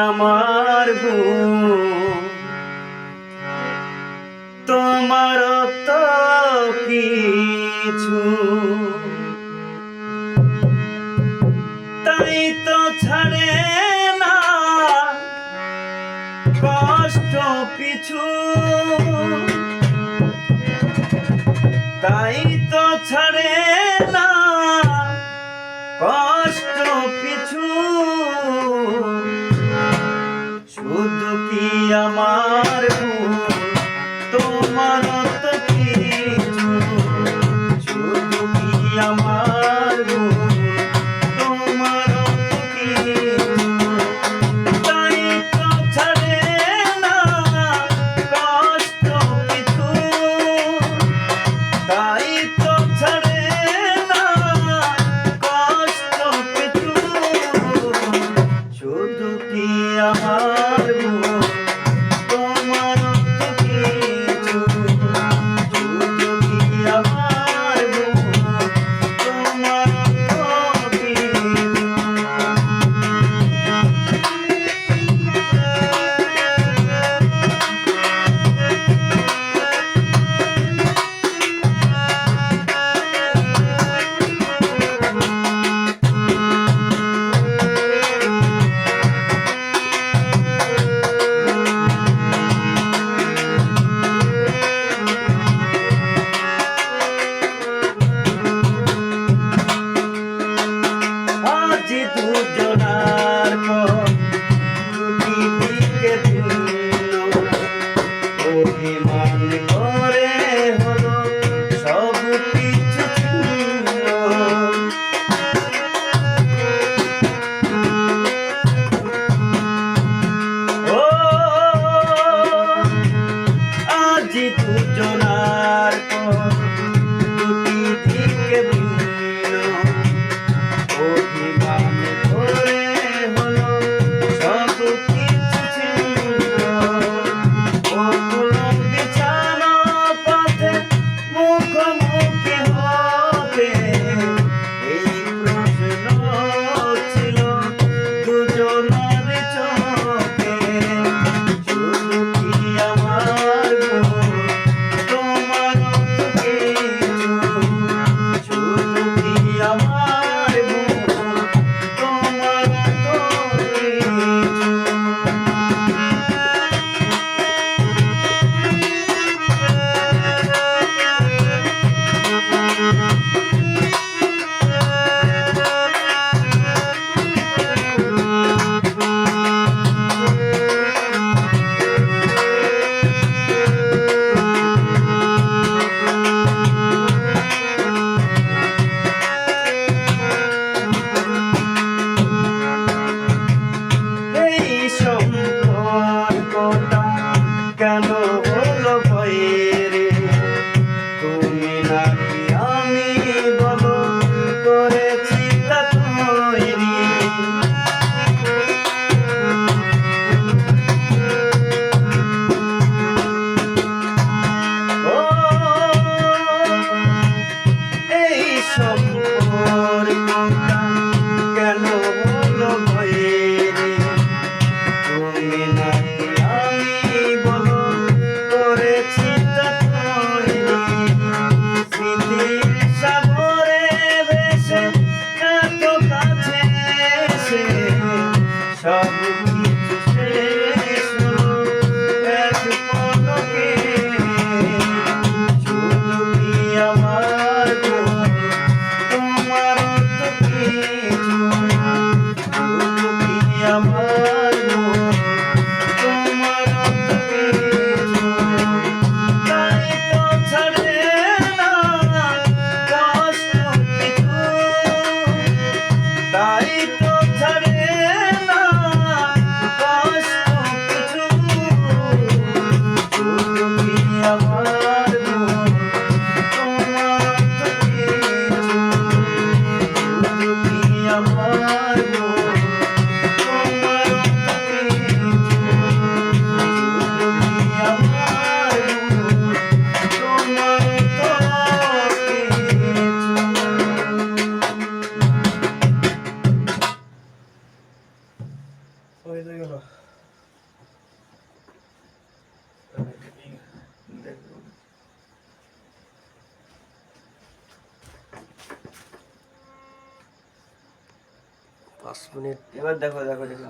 আমার ভুল, তোমার তো কিছু, তাই তো ছাড়ে না কষ্ট পিছু, তাই তো ছাড়ে না কষ্ট পিছু। শুধু কি আমার ভুল, তোমার তো কিছু, শুধু কি আমার ভুল, তোমার তো কিছু, তাই তো ছাড়ে না কষ্ট পিছু, তাই তো ছাড়ে না কষ্ট পিছু। শুধু কি আমার ভুল, তোমার তো কিছু, শুধু কি আমার ভুল, তোমার তো কিছু। আজি দুজনার পর দুটি দিকে ভিন্ন, অভিমান করে হলো সব কিছু ছিন্ন। ও আজি দুজনার পর দুটি দিকে ভিন্ন, অভিমান করে হলো সব কিছু ছিন্ন। অকুল বিছানো পথে মুখোমুখি হবে, এই প্রশ্ন ছিল দুজনার চোখে। শুধু কি আমার ভুল, তোমার তো কিছু, শুধু কি আমার ভুল, তোমার তো কিছু। এই সম্পর্কটা কেন হলো ভয়েরে, তুমি নাকি আমি বলো করেছি তা তৈরি। ও এই সম্পর্কটা কেন হলো ভয়েরে, তুমি নাকি আমি বলো করেছি তা 5 মিনিট। এবার দেখো দেখো দেখো